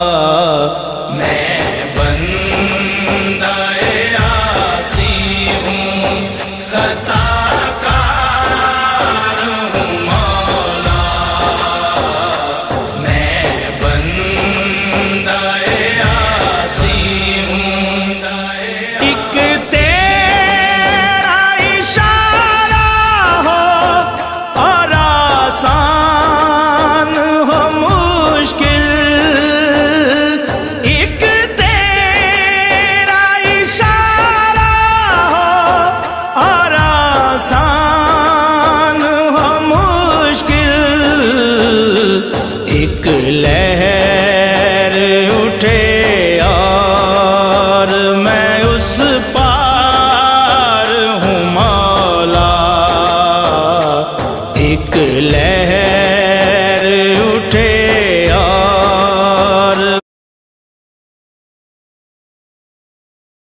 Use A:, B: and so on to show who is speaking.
A: میں بندہ عاصی ہوں، خطا کار ہوں مولا، میں بندہ عاصی ہوں، ایک تیرا اشارہ ہو اور آسان ہو مشکل، ایک تیرا اشارہ ہو اور آسان ہو مشکل، ایک